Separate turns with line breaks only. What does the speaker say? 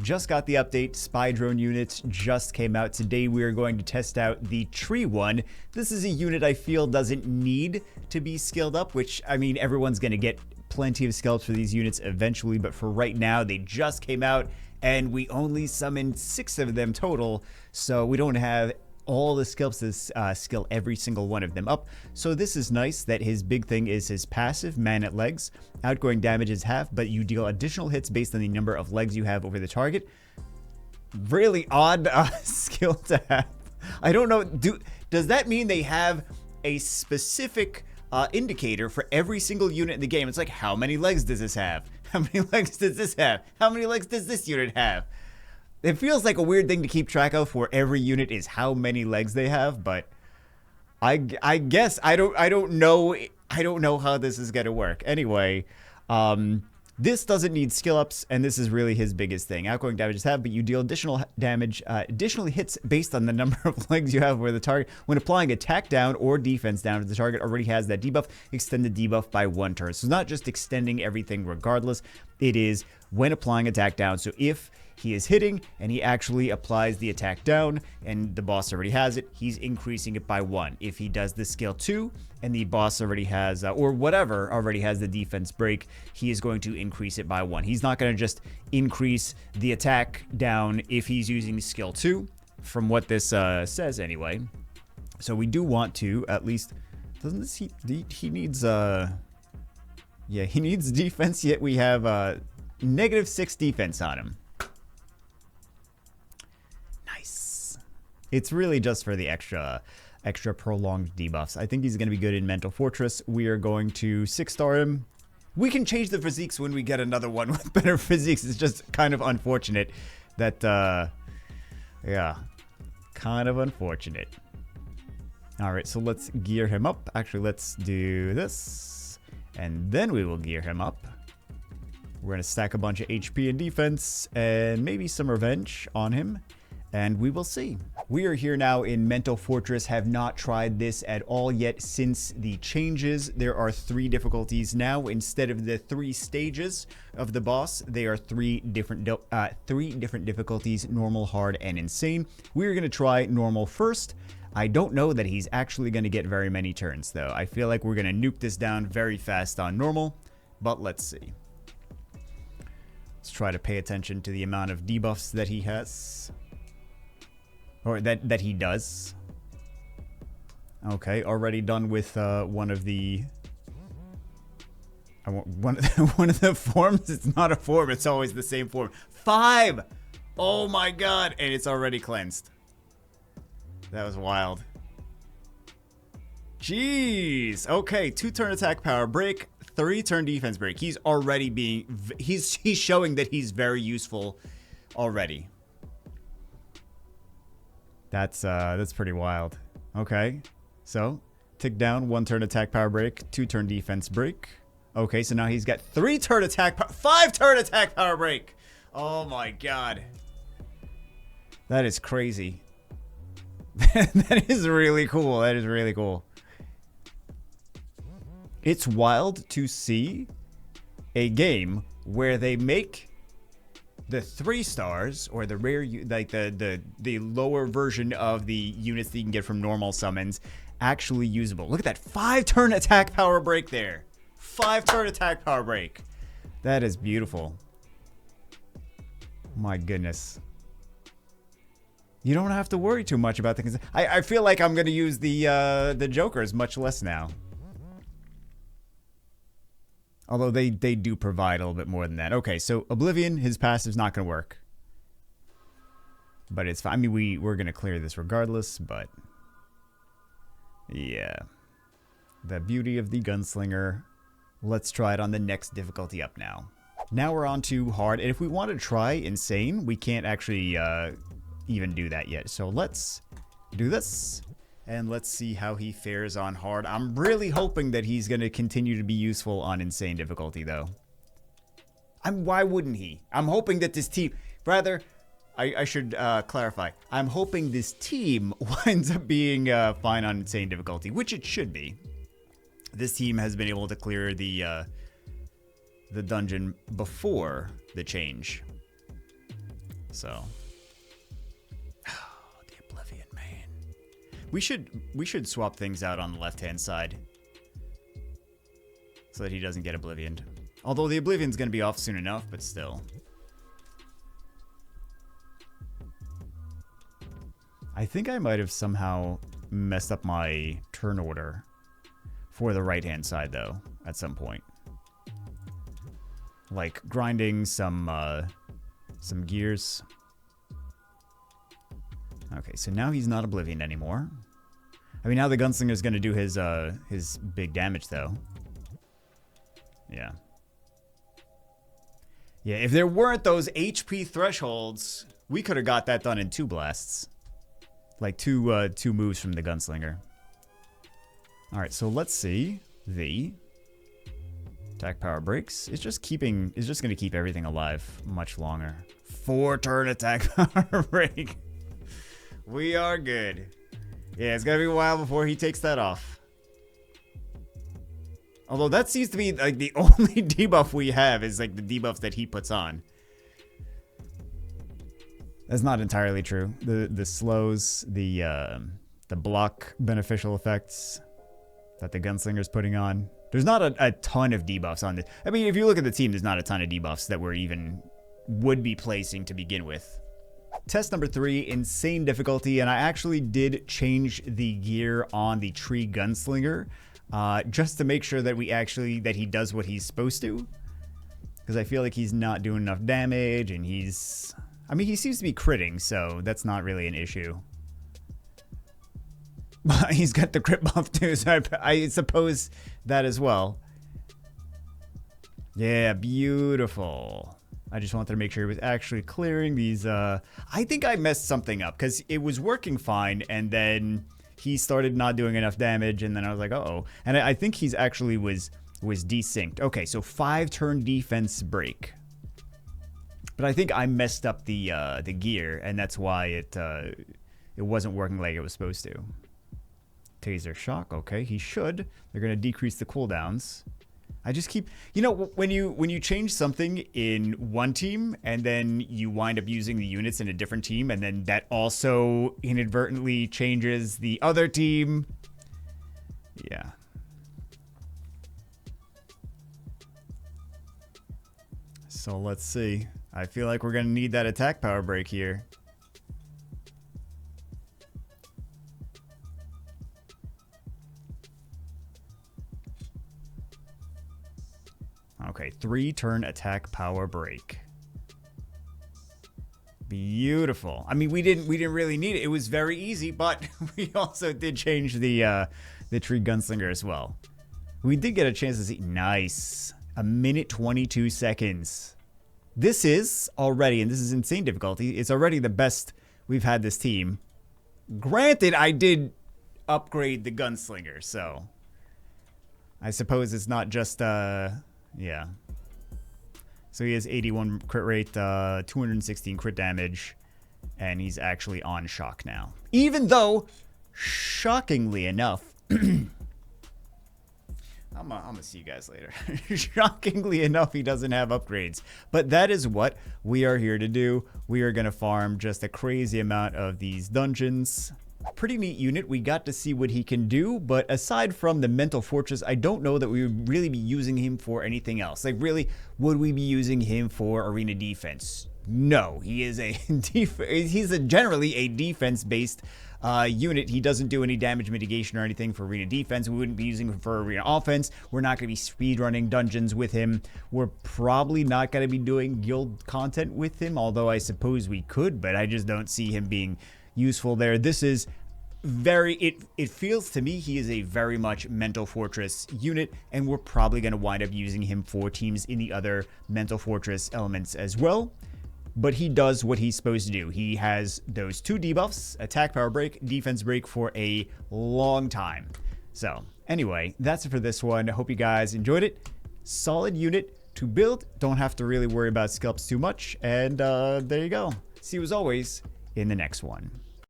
just got the update. Spy drone units just came out. Today we are going to test out the tree one. This is a unit I feel doesn't need to be skilled up, which, I mean, everyone's going to get plenty of skills for these units eventually, but for right now, they just came out, and we only summoned 6 of them total, so we don't have all the skills to skill every single one of them up. So this is nice that his big thing is his passive, man at legs. Outgoing damage is half, but you deal additional hits based on the number of legs you have over the target. Really odd skill to have. I don't know, does that mean they have a specific indicator for every single unit in the game? It's like, how many legs does this have? How many legs does this have? How many legs does this unit have? It feels like a weird thing to keep track of for every unit is how many legs they have, but I guess I don't know how this is gonna work. Anyway, this doesn't need skill ups, and this is really his biggest thing. Outgoing damage is half, but you deal additional damage, additionally hits based on the number of legs you have over the target. When applying attack down or defense down, if the target already has that debuff, extend the debuff by 1 turn. So it's not just extending everything regardless. It is when applying attack down. So if he is hitting and he actually applies the attack down and the boss already has it, he's increasing it by 1. If he does the skill 2 and the boss already has, or whatever already has the defense break, he is going to increase it by 1. He's not going to just increase the attack down if he's using skill 2, from what this says anyway. So we do want to at least, doesn't this, he needs, yeah, he needs defense, yet we have -6 defense on him. It's really just for the extra prolonged debuffs. I think he's going to be good in Mental Fortress. We are going to 6-star him. We can change the physiques when we get another one with better physiques. It's just kind of unfortunate that, yeah, kind of unfortunate. All right, so let's gear him up. Actually, let's do this, and then we will gear him up. We're going to stack a bunch of HP and defense and maybe some revenge on him, and we will see. We are here now in Mental Fortress, have not tried this at all yet since the changes. There are 3 difficulties now. Instead of the 3 stages of the boss, they are 3 different difficulties: normal, hard, and insane. We're going to try normal first. I don't know that he's actually going to get very many turns, though. I feel like we're going to nuke this down very fast on normal, but let's see. Let's try to pay attention to the amount of debuffs that he has. Or that he does. Okay, already done with one of the... one of the forms. It's not a form, it's always the same form. 5! Oh my god! And it's already cleansed. That was wild. Jeez! Okay, 2-turn attack power break, 3-turn defense break. He's already being... He's showing that he's very useful already. That's pretty wild. Okay, so tick down, 1-turn attack power break, 2-turn defense break. Okay, so now he's got 3-turn attack, 5-turn attack power break. Oh my god, that is crazy. That is really cool. That is really cool. It's wild to see a game where they make the 3 stars, or the rare, like the lower version of the units that you can get from normal summons, actually usable. Look at that 5-turn attack power break there. 5-turn attack power break. That is beautiful. My goodness. You don't have to worry too much about things. I feel like I'm gonna use the Jokers much less now. Although they do provide a little bit more than that. Okay, so Oblivion, his passive's not going to work. But it's fine. I mean, we're going to clear this regardless, but... yeah. The beauty of the Gunslinger. Let's try it on the next difficulty up now. Now we're on to hard, and if we want to try insane, we can't actually even do that yet. So let's do this. And let's see how he fares on hard. I'm really hoping that he's going to continue to be useful on insane difficulty, though. Why wouldn't he? I'm hoping that this team... Rather, I should clarify. I'm hoping this team winds up being fine on insane difficulty, which it should be. This team has been able to clear the dungeon before the change. So, oh, the Oblivion, man. We should swap things out on the left-hand side so that he doesn't get Oblivioned. Although the Oblivion's going to be off soon enough, but still. I think I might have somehow messed up my turn order for the right-hand side, though, at some point. Like grinding some gears. Okay, so now he's not Oblivion anymore. I mean, now the Gunslinger's going to do his big damage, though. Yeah. Yeah, if there weren't those HP thresholds, we could have got that done in 2 blasts. Like two moves from the Gunslinger. Alright, so let's see. The attack power breaks. It's just gonna keep everything alive much longer. 4-turn attack power break. We are good. Yeah, it's gonna be a while before he takes that off. Although that seems to be like the only debuff we have is like the debuffs that he puts on. That's not entirely true. The slows, the block beneficial effects that the Gunslinger's putting on. There's not a ton of debuffs on this. I mean, if you look at the team, there's not a ton of debuffs that we're even would be placing to begin with. Test number 3, insane difficulty, and I actually did change the gear on the tree Gunslinger just to make sure that that he does what he's supposed to. Because I feel like he's not doing enough damage, and I mean, he seems to be critting, so that's not really an issue. But he's got the crit buff too, so I suppose that as well. Yeah, beautiful. I just wanted to make sure it was actually clearing these. I think I messed something up because it was working fine, and then he started not doing enough damage, and then I was like, uh-oh. And I think he's actually was desynced. Okay, so 5-turn defense break. But I think I messed up the gear, and that's why it wasn't working like it was supposed to. Taser shock. Okay, he should. They're gonna decrease the cooldowns. I just keep, you know, when you change something in one team and then you wind up using the units in a different team, and then that also inadvertently changes the other team. Yeah. So let's see. I feel like we're gonna need that attack power break here. Okay, 3-turn attack power break. Beautiful. I mean, we didn't really need it. It was very easy, but we also did change the tree Gunslinger as well. We did get a chance to see. Nice. 1 minute 22 seconds. This is already, and this is insane difficulty, it's already the best we've had this team. Granted, I did upgrade the Gunslinger, so I suppose it's not just yeah. So he has 81 crit rate, 216 crit damage, and he's actually on shock now. Even though, shockingly enough, I'm gonna see you guys later. Shockingly enough, he doesn't have upgrades. But that is what we are here to do. We are gonna farm just a crazy amount of these dungeons. Pretty neat unit. We got to see what he can do, but aside from the Mental Fortress, I don't know that we would really be using him for anything else. Like, really, would we be using him for arena defense? No, he is he's generally a defense-based unit. He doesn't do any damage mitigation or anything for arena defense. We wouldn't be using him for arena offense. We're not going to be speedrunning dungeons with him. We're probably not going to be doing guild content with him, although I suppose we could, but I just don't see him being useful there. This is it feels to me he is a very much Mental Fortress unit, and we're probably going to wind up using him for teams in the other Mental Fortress elements as well. But he does what he's supposed to do. He has those 2 debuffs, attack power break, defense break, for a long time. So anyway, that's it for this one. I hope you guys enjoyed it. Solid unit to build. Don't have to really worry about skill ups too much. And there you go. See you as always in the next one.